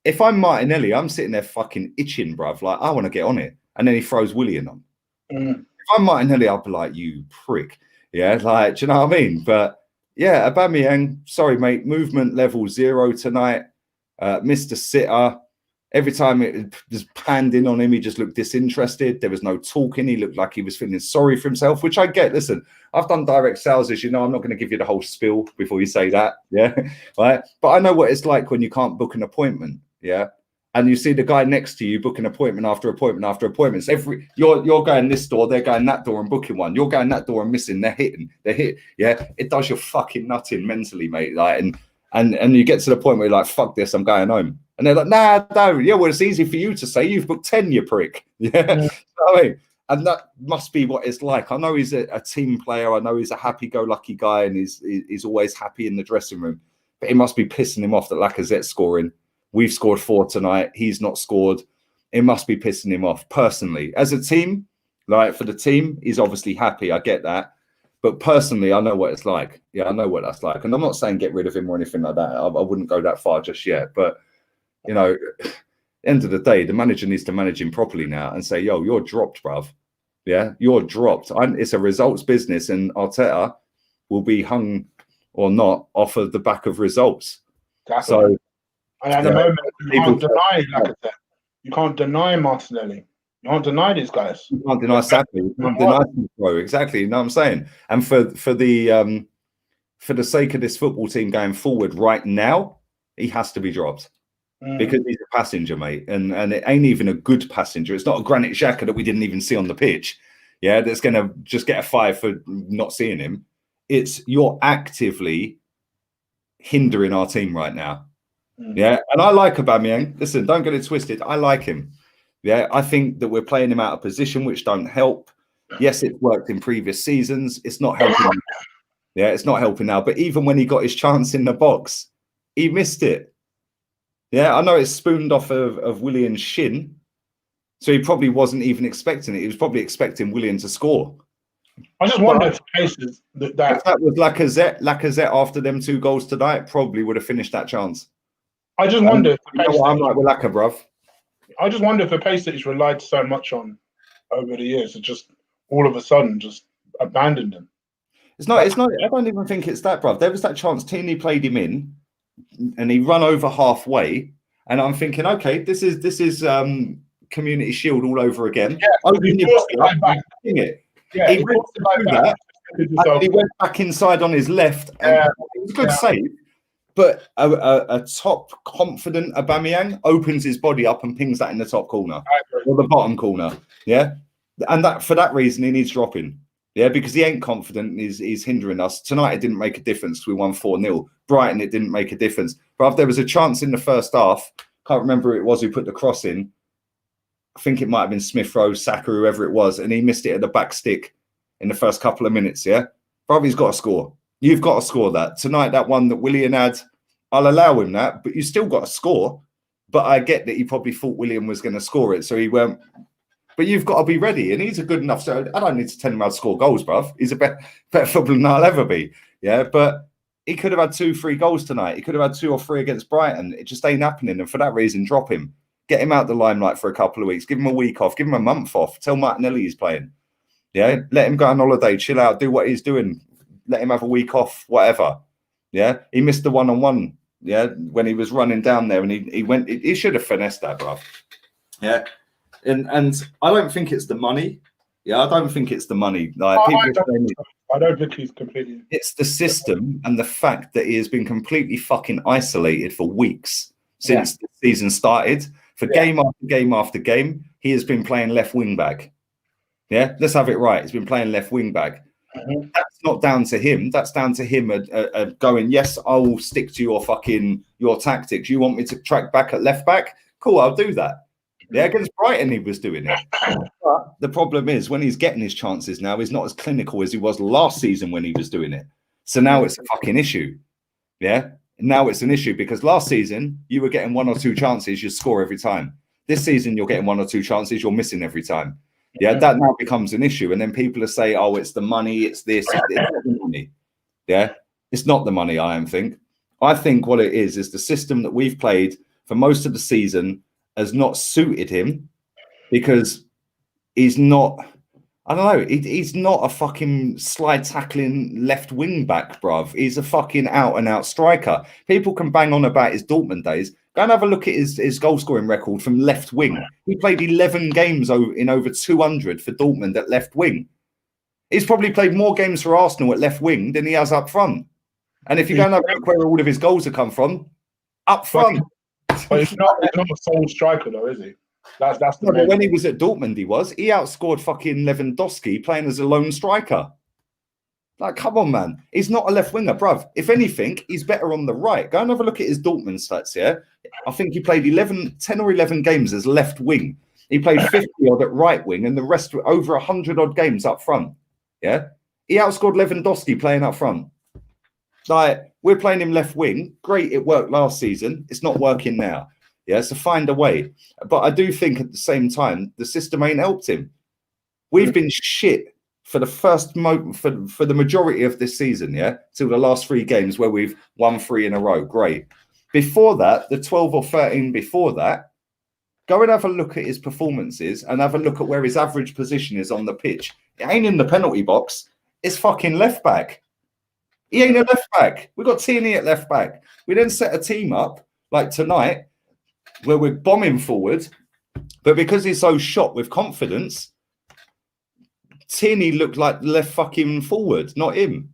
if I'm Martinelli, I'm sitting there fucking itching, bruv. Like, I want to get on it. And then he throws Willian on. If I'm Martinelli, I'll be like, you prick. Yeah, like, do you know what I mean? But yeah, Aubameyang, sorry, mate, movement level 0 tonight. Mr. Sitter. Every time it just panned in on him, he just looked disinterested. There was no talking. He looked like he was feeling sorry for himself, which I get. Listen, I've done direct sales, as you know. I'm not going to give you the whole spiel before you say that. Yeah, right. But I know what it's like when you can't book an appointment. Yeah, and you see the guy next to you booking appointment after appointment after appointment. So you're going this door, they're going that door and booking one. You're going that door and missing. They're hit. Yeah, it does your fucking nutting mentally, mate. Like, and you get to the point where you're like, fuck this, I'm going home. And they're like, nah, no. Yeah, well, it's easy for you to say. You've booked 10, you prick. Yeah. I mean, and that must be what it's like. I know he's a team player. I know he's a happy-go-lucky guy, and he's always happy in the dressing room. But it must be pissing him off that Lacazette's scoring. We've scored 4 tonight. He's not scored. it must be pissing him off personally. As a team, like for the team, he's obviously happy. I get that. But personally, I know what it's like. Yeah, I know what that's like. And I'm not saying get rid of him or anything like that. I wouldn't go that far just yet. But, you know, end of the day, the manager needs to manage him properly now and say, yo, you're dropped, bruv. Yeah, you're dropped. It's a results business, and Arteta will be hung or not off of the back of results. Definitely. So, and at the moment, you can't deny, like I said, you can't deny Martinelli. You can't deny these guys. You can't deny Saka. You can't deny Bro. Exactly. You know what I'm saying? And for the sake of this football team going forward right now, he has to be dropped because he's a passenger, mate. And it ain't even a good passenger. It's not a Granit Xhaka that we didn't even see on the pitch. Yeah, that's going to just get a 5 for not seeing him. It's you're actively hindering our team right now. Yeah, and I like Aubameyang. Listen, don't get it twisted. I like him. Yeah, I think that we're playing him out of position, which don't help. Yes, it's worked in previous seasons. It's not helping. Yeah, it's not helping now. But even when he got his chance in the box, he missed it. Yeah, I know it's spooned off of Willian's shin. So he probably wasn't even expecting it. He was probably expecting Willian to score. I just wonder if cases if that was Lacazette after them 2 goals tonight, probably would have finished that chance. I just wonder if you know what I'm like with Lacazette, bruv. I just wonder if the pace that he's relied so much on over the years, it just all of a sudden just abandoned him. It's not. I don't even think it's that, bruv. There was that chance Tierney played him in, and he run over halfway, and I'm thinking, okay, this is Community Shield all over again. Yeah, he went back inside on his left, and it was a good save. But a top confident Aubameyang opens his body up and pings that in the top corner or the bottom corner. Yeah. And that for that reason, he needs dropping. Yeah. Because he ain't confident. He's hindering us. Tonight, it didn't make a difference. We won 4-0. Brighton, it didn't make a difference. But if there was a chance in the first half, can't remember who it was who put the cross in. I think it might have been Smith Rowe, Saka, whoever it was. And he missed it at the back stick in the first couple of minutes. Yeah. Probably he's got to score. You've got to score that. Tonight, that one that Willian had, I'll allow him that, but you still got to score. But I get that he probably thought Willian was going to score it, so he went. But you've got to be ready, and he's a good enough. So I don't need to tell him how to score goals, bruv. He's a better footballer than I'll ever be. Yeah, but he could have had 2-3 goals tonight. He could have had 2 or 3 against Brighton. It just ain't happening, and for that reason, drop him. Get him out the limelight for a couple of weeks. Give him a week off. Give him a month off. Tell Martinelli he's playing. Yeah, let him go on holiday, chill out, do what he's doing. Let him have a week off, whatever. Yeah, he missed the 1-on-1. Yeah, when he was running down there, and he should have finessed that, bruv. Yeah, and I don't think it's the money. Yeah, I don't think it's the money. Like I don't think he's completely. It's the system and the fact that he has been completely fucking isolated for weeks since the season started. For game after game after game, he has been playing left wing back. Yeah, let's have it right. He's been playing left wing back. That's not down to him. That's down to him going, yes, I will stick to your tactics. You want me to track back at left back? Cool, I'll do that. Yeah, against Brighton, he was doing it. But the problem is when he's getting his chances now, he's not as clinical as he was last season when he was doing it. So now it's a fucking issue. Yeah, now it's an issue because last season you were getting 1 or 2 chances, you score every time. This season you're getting 1 or 2 chances, you're missing every time. Yeah, that now becomes an issue. And then people are saying, oh, it's the money, it's this, it's not the money. Yeah, it's not the money, I think. I think what it is the system that we've played for most of the season has not suited him because he's not, I don't know, he's not a fucking slide tackling left wing back, bruv. He's a fucking out and out striker. People can bang on about his Dortmund days. Go and have a look at his goal scoring record from left wing. He played 11 games in over 200 for Dortmund at left wing. He's probably played more games for Arsenal at left wing than he has up front. And if you go and have a look where all of his goals have come from, up front. But he's not a sole striker though, is he? That's the but when he was at Dortmund, he outscored fucking Lewandowski playing as a lone striker. Like, come on, man. He's not a left winger, bruv. If anything, he's better on the right. Go and have a look at his Dortmund stats, yeah? I think he played 10 or 11 games as left wing. He played 50 odd at right wing and the rest were over 100 odd games up front. Yeah? He outscored Lewandowski playing up front. Like, we're playing him left wing. Great, it worked last season. It's not working now. Yeah, so find a way. But I do think at the same time, the system ain't helped him. We've been shit for the for the majority of this season, yeah, till the last 3 games where we've won 3 in a row. Great. Before that, the 12 or 13 before that, go and have a look at his performances and have a look at where his average position is on the pitch. It ain't in the penalty box. It's fucking left back. He ain't a left back. We've got Tierney at left back. We then set a team up like tonight where we're bombing forward, but because he's so shot with confidence, Tierney looked like left fucking forward, not him.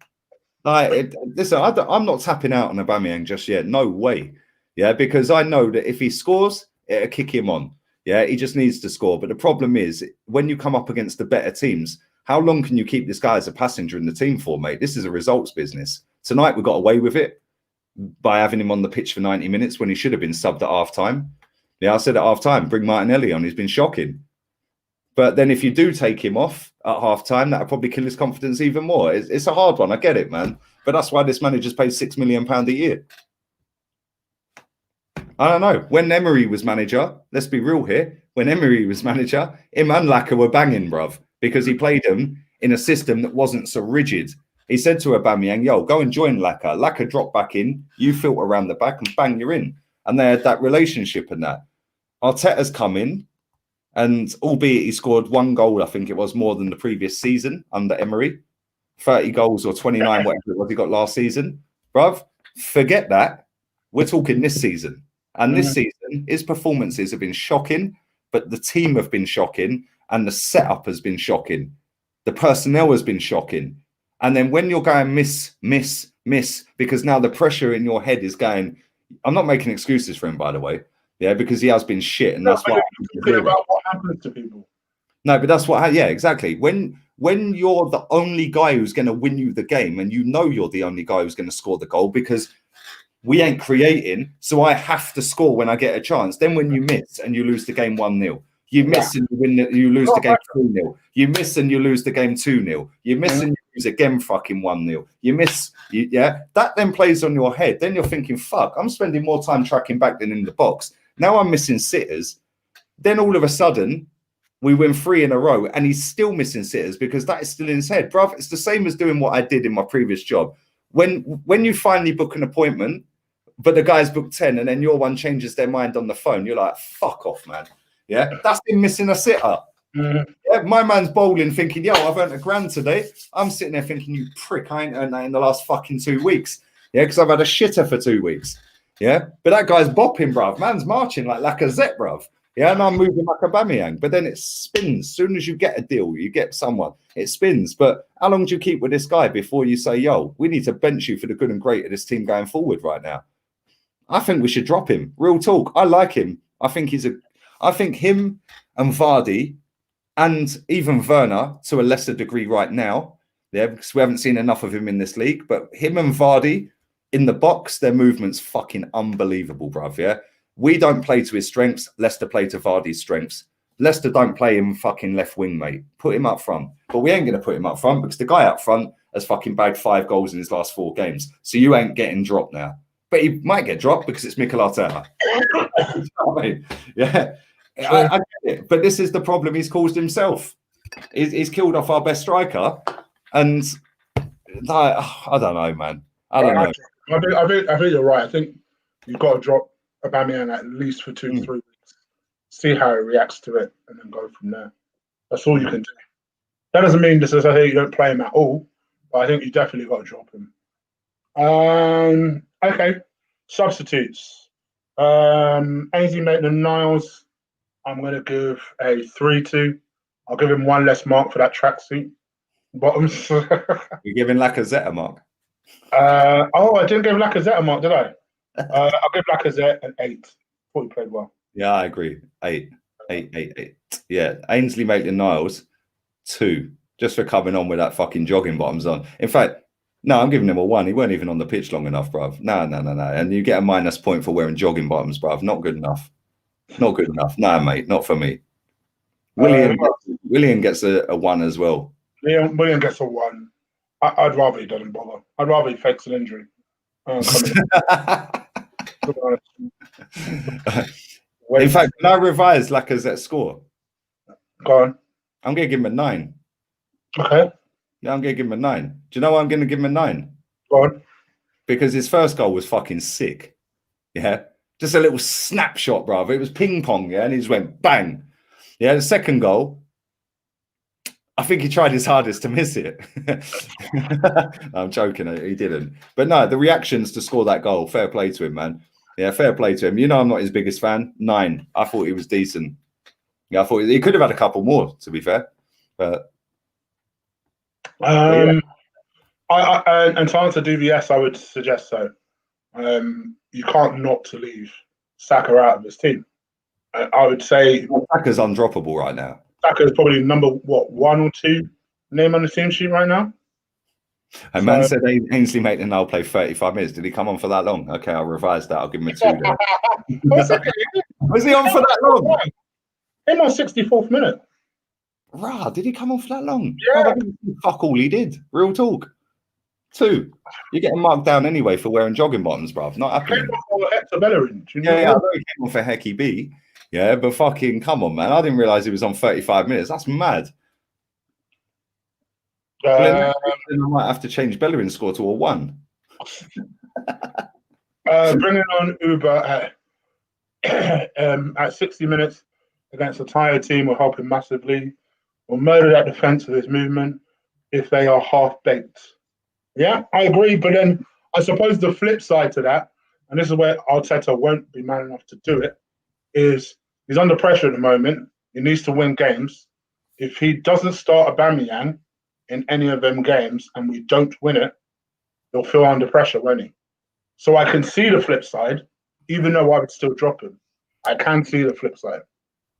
Like, listen, I'm not tapping out on Aubameyang just yet. No way. Yeah, because I know that if he scores, it'll kick him on. Yeah, he just needs to score. But the problem is, when you come up against the better teams, how long can you keep this guy as a passenger in the team for, mate? This is a results business. Tonight, we got away with it by having him on the pitch for 90 minutes when he should have been subbed at half-time. Yeah, I said at half-time, bring Martinelli on. He's been shocking. But then if you do take him off at half-time, that'll probably kill his confidence even more. It's a hard one. I get it, man. But that's why this manager's paid £6 million a year. I don't know. When Emery was manager, let's be real here. When Emery was manager, him and Laka were banging, bruv, because he played them in a system that wasn't so rigid. He said to Aubameyang, yo, go and join Laka. Laka dropped back in, you filter around the back and bang, you're in. And they had that relationship and that. Arteta's come in, and albeit he scored 1 goal, I think it was more than the previous season under Emery, 30 goals or 29, whatever it was he got last season. Bruv, forget that. We're talking this season. And this season, his performances have been shocking, but the team have been shocking, and the setup has been shocking. The personnel has been shocking. And then when you're going miss, because now the pressure in your head is going, I'm not making excuses for him, by the way. Yeah, because he has been shit, and that's why. About what happens to people. No, but that's what. Yeah, exactly. When you're the only guy who's going to win you the game, and you know you're the only guy who's going to score the goal because we ain't creating, so I have to score when I get a chance. Then when you miss and you lose the game 1-0, you miss and you lose the game 3-0. You miss and you lose the game 2-0. You miss and you lose again fucking 1-0. You miss, yeah. That then plays on your head. Then you're thinking, fuck, I'm spending more time tracking back than in the box. Now I'm missing sitters. Then all of a sudden, we win 3 in a row, and he's still missing sitters because that is still in his head. Bruv, it's the same as doing what I did in my previous job. When you finally book an appointment, but the guy's booked 10, and then your one changes their mind on the phone, you're like, fuck off, man. Yeah, that's him missing a sitter. Yeah, my man's bowling thinking, yo, I've earned £1,000 today. I'm sitting there thinking, you prick, I ain't earned that in the last fucking 2 weeks. Yeah, because I've had a shitter for 2 weeks. Yeah, but that guy's bopping, bruv. Man's marching like Lacazette, bruv. Yeah, and I'm moving like Aubameyang. But then it spins. As soon as you get a deal, you get someone, it spins. But how long do you keep with this guy before you say, yo, we need to bench you for the good and great of this team going forward right now? I think we should drop him. Real talk. I like him. I think him and Vardy and even Werner to a lesser degree right now, yeah, because we haven't seen enough of him in this league, but him and Vardy in the box, their movement's fucking unbelievable, bruv, yeah? We don't play to his strengths. Leicester play to Vardy's strengths. Leicester don't play him fucking left wing, mate. Put him up front. But we ain't going to put him up front because the guy up front has fucking bagged 5 goals in his last 4 games. So you ain't getting dropped now. But he might get dropped because it's Mikel Arteta. You know what I mean? Yeah. I get it. But this is the problem he's caused himself. He's killed off our best striker. And I don't know, man. I don't know. I think you're right. I think you've got to drop Aubameyang at least for 2 to 3 weeks. See how he reacts to it and then go from there. That's all you can do. That doesn't mean this is I think you don't play him at all, but I think you definitely got to drop him. Okay. Substitutes. Ainsley Maitland-Niles, I'm going to give a 3-2. I'll give him 1 less mark for that tracksuit. Bottoms. You're giving Lacazette a mark? I didn't give Lacazette a mark, did I? I'll give Lacazette an 8. Thought he played well. Yeah, I agree. 8. Yeah, Ainsley Maitland-Niles, 2. Just for coming on with that fucking jogging bottoms on. In fact, no, I'm giving him a 1. He weren't even on the pitch long enough, bruv. No. And you get a minus point for wearing jogging bottoms, bruv. Not good enough. Not good enough. Nah, mate, not for me. William gets a 1 as well. William gets a 1. I'd rather he doesn't bother. I'd rather he fakes an injury. Wait, In fact, can I revise Lacazette's score? go on. I'm going to give him a 9. Okay, Yeah, I'm going to give him a 9. Do you know why I'm going to give him a 9? go on. Because his first goal was fucking sick. Yeah. Just a little snapshot, brother. It was ping pong, yeah, and he just went bang. Yeah, the second goal, I think he tried his hardest to miss it. I'm joking, he didn't. But no, the reactions to score that goal, fair play to him, man. Yeah, fair play to him. You know, I'm not his biggest fan. 9. I thought he was decent. Yeah, I thought he could have had a couple more, to be fair. But Yeah. And to answer DVS, I would suggest so. You can't not to leave Saka out of his team. I would say Saka's undroppable right now. Saka is probably number 1 or 2 name on the team sheet right now. And man said Ainsley Maitland-Niles play 35 minutes. Did he come on for that long? Okay, I'll revise that. I'll give him a 2 then. Was he on for that long? Him on 64th minute. Rah, did he come on for that long? Yeah. Fuck all he did. Real talk. 2. You're getting marked down anyway for wearing jogging bottoms, bruv. Not happening. Yeah, I know he came on for Hecky B. Yeah, but fucking come on, man. I didn't realise he was on 35 minutes. That's mad. Then I might have to change Bellerin's score to a 1. Bringing on Uber at 60 minutes against a tired team will help him massively. Will murder that defence with his movement if they are half-baked. Yeah, I agree. But then I suppose the flip side to that, and this is where Arteta won't be man enough to do it, is he's under pressure at the moment. He needs to win games. If he doesn't start Aubameyang in any of them games and we don't win it, he'll feel under pressure, won't he? So I can see the flip side, even though I would still drop him. I can see the flip side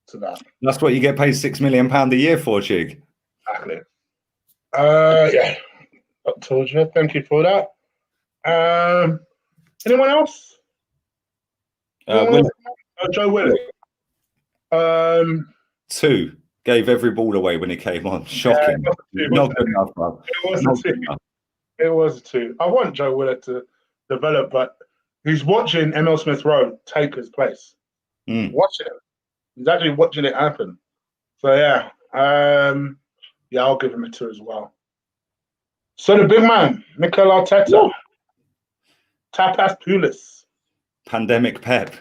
to that. That's what you get paid £6 million a year for, Chig. Exactly. Yeah. I told you. Thank you for that. Anyone else? Joe Willock. 2. Gave every ball away when he came on. Shocking. Not good enough, bro. It was a 2. I want Joe Willock to develop, but he's watching Emil Smith Rowe take his place. Watching it. He's actually watching it happen. So, yeah. I'll give him a 2 as well. So, the big man, Mikel Arteta. Tapas Pulis. Pandemic Pep.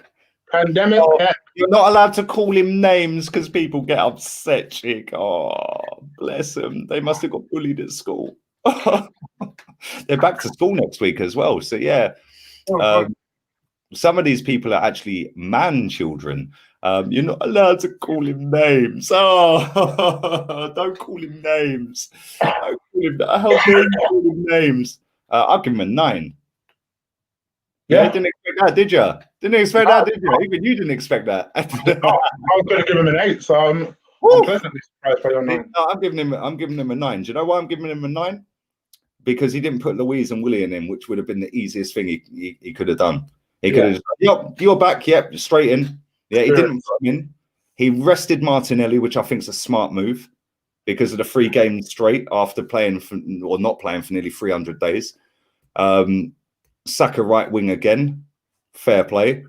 Pandemic Pep. You're not allowed to call him names because people get upset, Chick. Oh, bless them. They must have got bullied at school. They're back to school next week as well. So, yeah. Some of these people are actually man children. You're not allowed to call him names. Oh, don't call him names. How dare you call him names? I'll give him a 9. Yeah, you didn't expect that, did you? Didn't expect that, did you? Even you didn't expect that. I was going to give him an 8, so I'm pleasantly surprised by your 9. No, I'm giving him a 9. Do you know why I'm giving him a 9? Because he didn't put Louise and Willian in, which would have been the easiest thing he could have done. He could have just, yep, you're back, yep, straight in. Yeah, he didn't put him in. He rested Martinelli, which I think is a smart move because of the 3 games straight after not playing for nearly 300 days. Saka right wing again, fair play.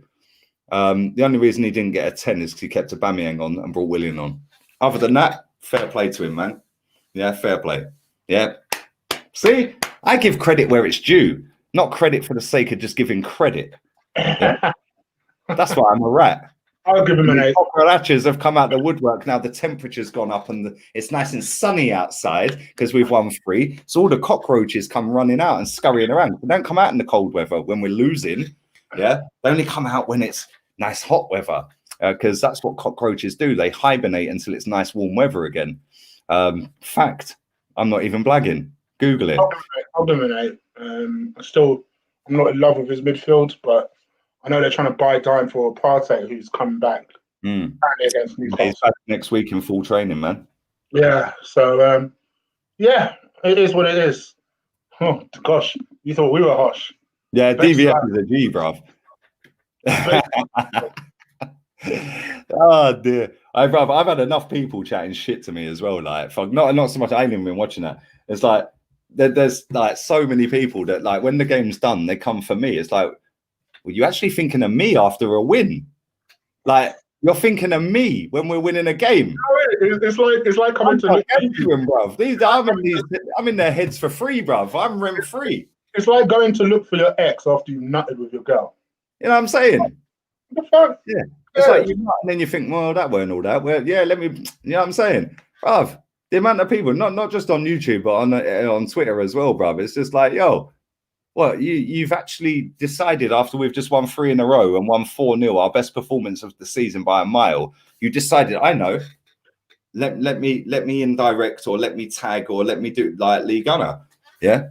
The only reason he didn't get a 10 is because he kept Aubameyang on and brought Willian on. Other than that, fair play to him, man. Yeah, fair play. Yeah. See, I give credit where it's due, not credit for the sake of just giving credit. Yeah. That's why I'm a rat. I'll give him an 8. Cockroaches have come out the woodwork. Now the temperature's gone up and it's nice and sunny outside because we've won 3. So all the cockroaches come running out and scurrying around. They don't come out in the cold weather when we're losing. Yeah, they only come out when it's nice hot weather because that's what cockroaches do. They hibernate until it's nice warm weather again. Fact. I'm not even blagging. Google it. I'll give him an 8. I'm not in love with his midfield, but I know they're trying to buy time for Partey, who's come back against Newcastle. He's back next week in full training, man. Yeah, so it is what it is. Oh gosh, you thought we were harsh. Yeah, DVS is a G, bruv. Oh dear, I've had enough people chatting shit to me as well. Like, not so much. I ain't even been watching that. It's like there's like so many people that like when the game's done, they come for me. It's like, were you actually thinking of me after a win? Like, You're thinking of me when we're winning a game. It's like coming to look at you, bruv. I'm in their heads for free, bruv. I'm rent free. It's like going to look for your ex after you nutted with your girl. You know what I'm saying? What the fuck? Yeah. It's like you nut and then you think, well, that weren't all that. Well, yeah, let me. You know what I'm saying, bruv? The amount of people, not just on YouTube, but on Twitter as well, bruv. It's just like, yo, what you've actually decided after we've just won 3 in a row and won 4-0, our best performance of the season by a mile. You decided, I know. Let me indirect or let me tag or let me do like Lee Gunner. Yeah.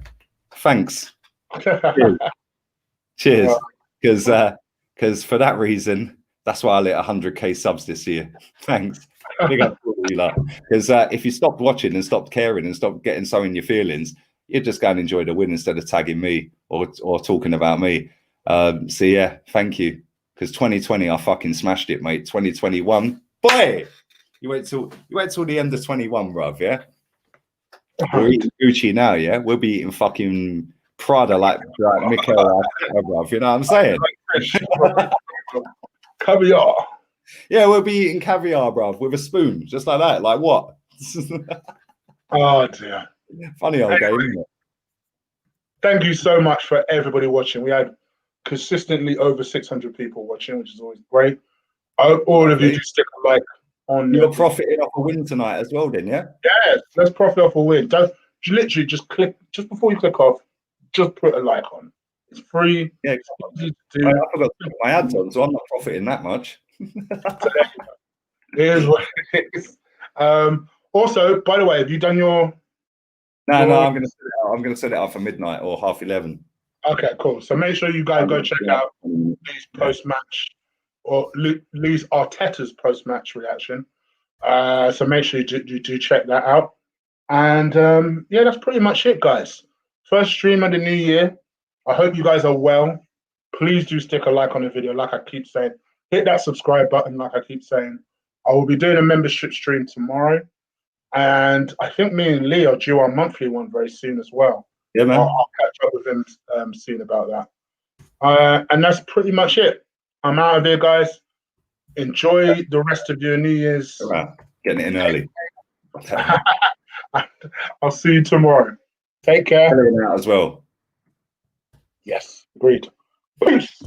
Thanks. Cheers. Because for that reason, that's why I lit 100k subs this year. Thanks. Because if you stopped watching and stopped caring and stopped getting so in your feelings, you'd just go and enjoy the win instead of tagging me or talking about me. So yeah, thank you. Because 2020, I fucking smashed it, mate. 2021, boy. You wait till the end of 21, bruv, yeah? We're eating Gucci now, yeah? We'll be eating fucking Prada like Mikel, bruv, you know what I'm saying? Caviar. Yeah, we'll be eating caviar, bruv, with a spoon, just like that. Like what? Oh, dear. Funny old game, isn't it? Thank you so much for everybody watching. We had consistently over 600 people watching, which is always great. I hope all of you just stick a like on. You're profiting off a win tonight as well, then, yeah? Yes, let's profit off a win. Literally just click, just before you click off, just put a like on. It's free. Yeah, I forgot to put my ads on, so I'm not profiting that much. Here's what it is. Also, by the way, have you done your? No, I'm gonna set it out. I'm gonna set it out for midnight or 11:30. Okay, cool. So make sure you guys go check out Lee's post-match or Lee's Arteta's post-match reaction. So make sure you do check that out. And yeah, that's pretty much it, guys. First stream of the new year. I hope you guys are well. Please do stick a like on the video, like I keep saying. Hit that subscribe button, like I keep saying. I will be doing a membership stream tomorrow. And I think me and Lee are due our monthly one very soon as well. Yeah, man. I'll catch up with him soon about that. And that's pretty much it. I'm out of here, guys. Enjoy the rest of your New Year's. All right. Getting it in early. I'll see you tomorrow. Take care. Out as well. Yes, agreed. Peace.